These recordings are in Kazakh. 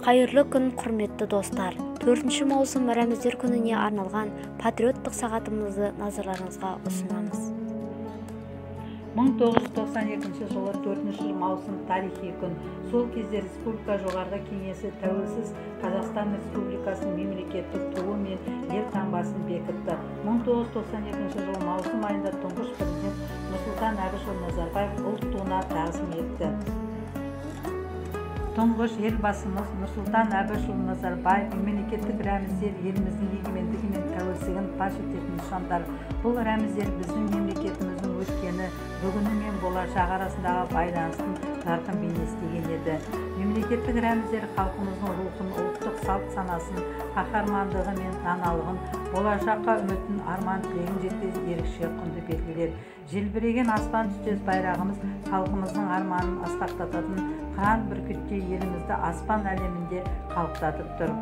Қайырлы күн, құрметті достар. 4 маусым рәміздер күніне арналған патриоттық сағатымызды назарларыңызға ұсынамыз. 1992 жылы 4 маусым тарихи күн. Сол кезде Республика Жоғарғы Кеңесі тәуелсіз Қазақстан Республикасының мемлекеттік туы мен елтаңбасын бекітті. 1992 жылы маусым айында тұңғыш президент Нұрсұлтан Әбішұлы Назарбаев ұлт туына тағзым етті. Тұңғыш елбасымыз Нұрсұлтан Әбішұлы Назарбаев мемлекеттік рәміздер еліміздің егемендігі мен тәуелсіздігін паш ететін нышандар. Бұл рәміздер біздің мемлекетіміздің өткені, бүгіні мен болашағы арасындағы байланыстың жарқын бейнелеген еді. Мемлекеттік рәміздер халқымыздың рухын, ұлттық салт санасын, қаһармандығы мен даналығын, болашаққа үмітін, арман тілегін жеткізу ерекше құнды белгілер. Желбіреген аспан түстес байрағымыз халқымыздың арманын асқақтататын қыран бүркіттей елімізді аспан әлемінде қалықтатып тұр.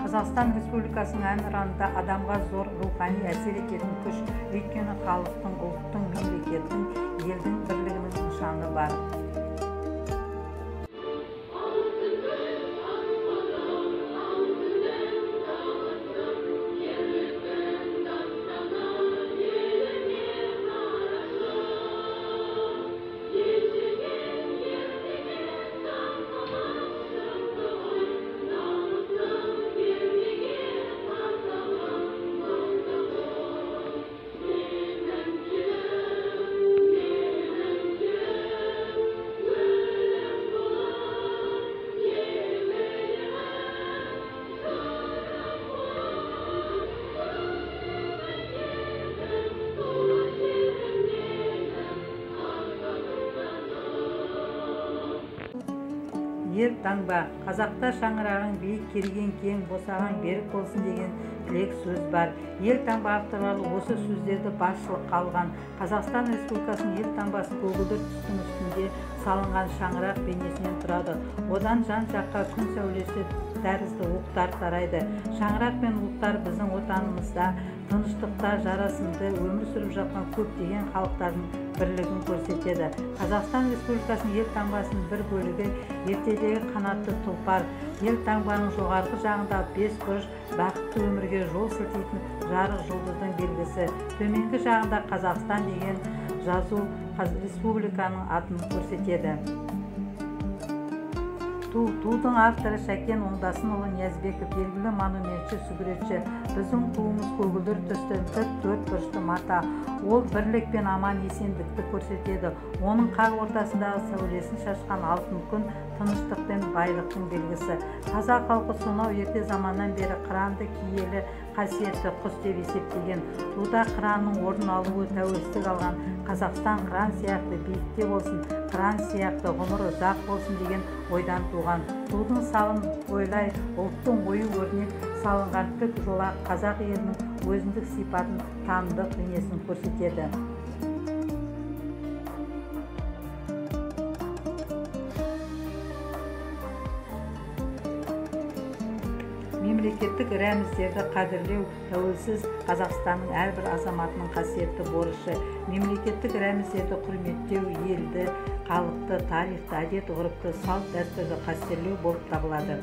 Қазақстан Республикасының әнұранында адамға зор рухани әсер ететін күш, өйткені халықтың, ұлттың, мемлекеттің, елдің бірлігінің нышаны бар. Ер таңба, қазақта шаңырағың биік керген кең, босаған берік болсын деген тілек сөз бар. Ер таңба авторлары осы сөздерді басшылыққа алған. Қазақстан Республикасының ер таңбасы көгілдір түстің үстінде салынған шаңырақ бейнесінен тұрады. Одан жан-жаққа күн сәулесі тәрізді оқтар тарайды. Шаңырақ пен ұлттар біздің отанымызда тыныштықта жарасымды өмір сүріп жатқан көптеген халықтардың бірлігін көрсетеді. Қазақстан Республикасының ел таңбасының бір бөлігі ертедегі қанатты тұлпар. Ел таңбаның жоғарғы жағында 5 бұрыш бақытты өмірге жол сілтейтін жарық жұлдыздың белгісі. Төменгі жағында Қазақстан деген жазу республиканың атын көрсетеді. Тудың авторы Шәкен Оңдасынұлы Ниязбеков, белгілі монументші, сүгіретші. Біздің туымыз көгілдір түсті, төрт бұрышты мата. Ол бірлік пен аман есендікті көрсетеді. Оның қақ ортасындағы сәулесін шашқан алтын күн тыныштық пен байлықтың белгісі. Қазақ халқы сонау ерте заманнан бері қыранды киелі қасиетті құс деп есептеген. Туда қыранның орын алуы тәуелсіздік алған Қазақстан қыран сияқты биікте болсын, қыран сияқты ғұмыр ұзақ болсын деген ойдан туған. Тудың салын ойлай, ұлттың ойы өрнек салынған тік жолақ қазақ елінің өзіндік сипатын, танымдық бейнесін көрсетеді. Мемлекеттік рәміздерді қадірлеу тәуелсіз Қазақстанның әрбір азаматының қасиетті борышы. Мемлекеттік рәміздерді құрметтеу елді, халықты, тарихты, әдет-ғұрыпты, салт-дәстүрді қастерлеу болып табылады.